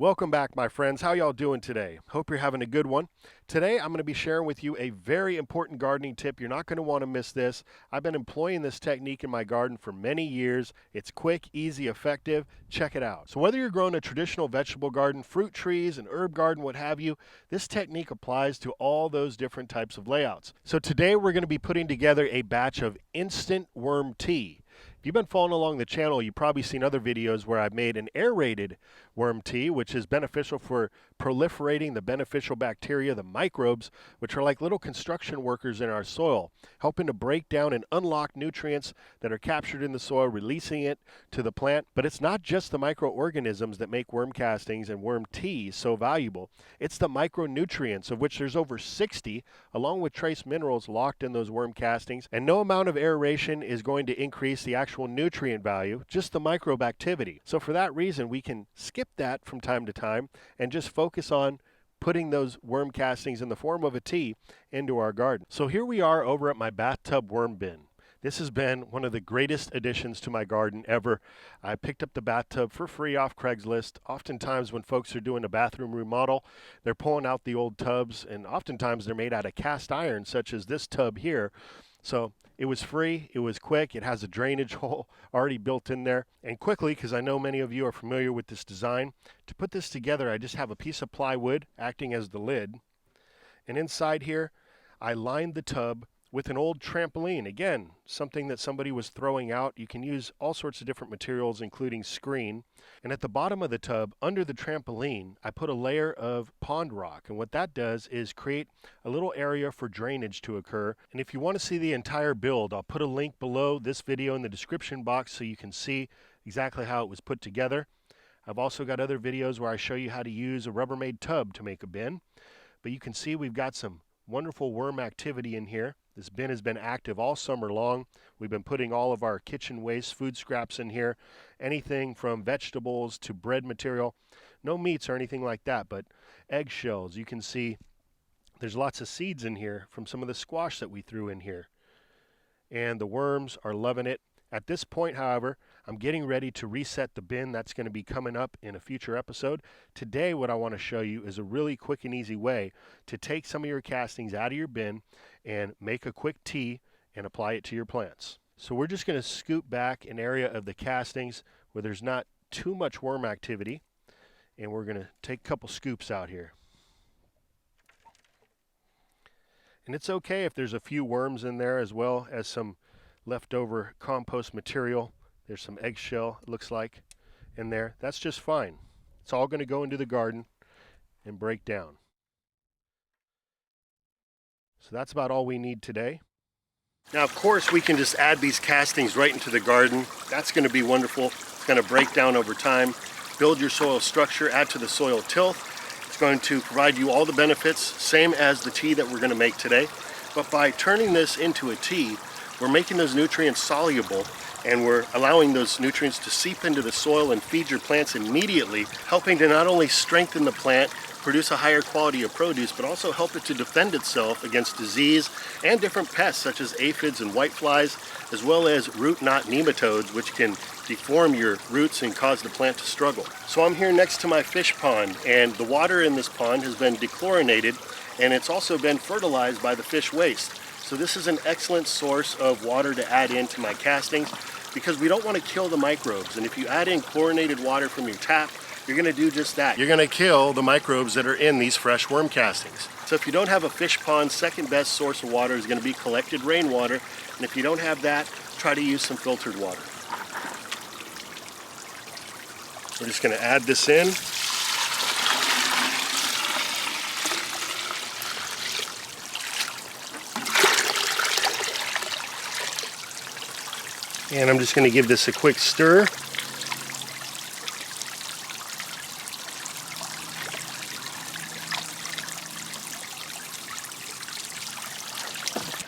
Welcome back, my friends. How y'all doing today? Hope you're having a good one. Today, I'm going to be sharing with you a very important gardening tip. You're not going to want to miss this. I've been employing this technique in my garden for many years. It's quick, easy, effective. Check it out. So whether you're growing a traditional vegetable garden, fruit trees, an herb garden, what have you, this technique applies to all those different types of layouts. So today, we're going to be putting together a batch of instant worm tea. If you've been following along the channel, you've probably seen other videos where I've made an aerated worm tea, which is beneficial for proliferating the beneficial bacteria, the microbes, which are like little construction workers in our soil, helping to break down and unlock nutrients that are captured in the soil, releasing it to the plant. But it's not just the microorganisms that make worm castings and worm tea so valuable. It's the micronutrients, of which there's over 60, along with trace minerals locked in those worm castings. And no amount of aeration is going to increase the actual nutrient value, just the microbe activity. So for that reason, we can skip that from time to time and just focus on putting those worm castings in the form of a tea into our garden. So here we are over at my bathtub worm bin. This has been one of the greatest additions to my garden ever. I picked up the bathtub for free off Craigslist. Oftentimes when folks are doing a bathroom remodel, they're pulling out the old tubs, and oftentimes they're made out of cast iron, such as this tub here. So it was free, it was quick, it has a drainage hole already built in there. And quickly, because I know many of you are familiar with this design, to put this together, I just have a piece of plywood acting as the lid. And inside here, I lined the tub with an old trampoline. Again, something that somebody was throwing out. You can use all sorts of different materials, including screen. And at the bottom of the tub, under the trampoline, I put a layer of pond rock. And what that does is create a little area for drainage to occur. And if you want to see the entire build, I'll put a link below this video in the description box so you can see exactly how it was put together. I've also got other videos where I show you how to use a Rubbermaid tub to make a bin. But you can see we've got some wonderful worm activity in here. This bin has been active all summer long. We've been putting all of our kitchen waste, food scraps in here, anything from vegetables to bread material. No meats or anything like that, but eggshells. You can see there's lots of seeds in here from some of the squash that we threw in here. And the worms are loving it. At this point, however, I'm getting ready to reset the bin. That's going to be coming up in a future episode. Today, what I want to show you is a really quick and easy way to take some of your castings out of your bin and make a quick tea and apply it to your plants. So we're just going to scoop back an area of the castings where there's not too much worm activity, and we're going to take a couple scoops out here. And it's okay if there's a few worms in there, as well as some leftover compost material. There's some eggshell, it looks like, in there. That's just fine. It's all going to go into the garden and break down. So that's about all we need today. Now, of course, we can just add these castings right into the garden. That's going to be wonderful. It's going to break down over time, build your soil structure, add to the soil tilth. It's going to provide you all the benefits, same as the tea that we're going to make today. But by turning this into a tea, we're making those nutrients soluble, and we're allowing those nutrients to seep into the soil and feed your plants immediately, helping to not only strengthen the plant, produce a higher quality of produce, but also help it to defend itself against disease and different pests such as aphids and whiteflies, as well as root knot nematodes, which can deform your roots and cause the plant to struggle. So I'm here next to my fish pond, and the water in this pond has been dechlorinated, and it's also been fertilized by the fish waste. So this is an excellent source of water to add into my castings, because we don't want to kill the microbes. And if you add in chlorinated water from your tap, you're going to do just that. You're going to kill the microbes that are in these fresh worm castings. So if you don't have a fish pond, second best source of water is going to be collected rainwater. And if you don't have that, try to use some filtered water. We're just going to add this in. And I'm just going to give this a quick stir.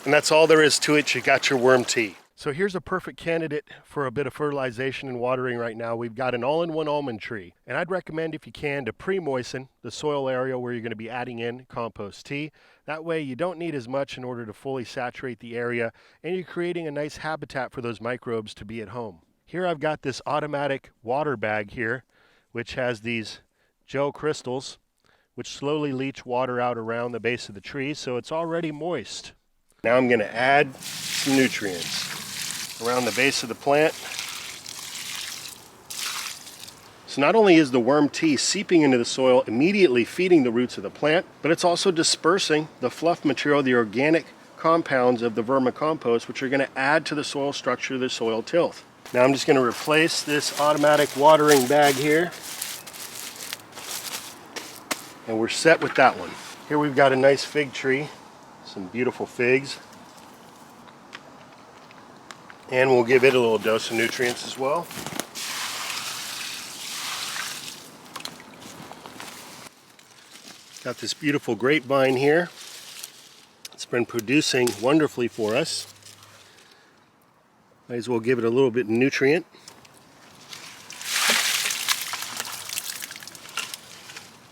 And that's all there is to it. You got your worm tea. So here's a perfect candidate for a bit of fertilization and watering right now. We've got an all-in-one almond tree. And I'd recommend, if you can, to pre-moisten the soil area where you're going to be adding in compost tea. That way you don't need as much in order to fully saturate the area, and you're creating a nice habitat for those microbes to be at home. Here I've got this automatic water bag here, which has these gel crystals, which slowly leach water out around the base of the tree, so it's already moist. Now I'm going to add some nutrients around the base of the plant. So not only is the worm tea seeping into the soil, immediately feeding the roots of the plant, but it's also dispersing the fluff material, the organic compounds of the vermicompost, which are going to add to the soil structure of the soil tilth. Now I'm just going to replace this automatic watering bag here. And we're set with that one. Here we've got a nice fig tree, some beautiful figs. And we'll give it a little dose of nutrients as well. Got this beautiful grapevine here. It's been producing wonderfully for us. Might as well give it a little bit of nutrient.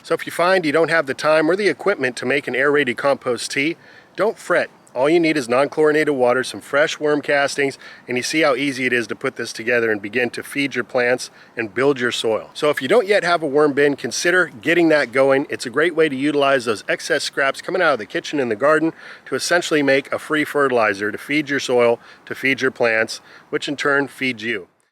So if you find you don't have the time or the equipment to make an aerated compost tea, don't fret. All you need is non-chlorinated water, some fresh worm castings, and you see how easy it is to put this together and begin to feed your plants and build your soil. So if you don't yet have a worm bin, consider getting that going. It's a great way to utilize those excess scraps coming out of the kitchen and the garden to essentially make a free fertilizer to feed your soil, to feed your plants, which in turn feeds you.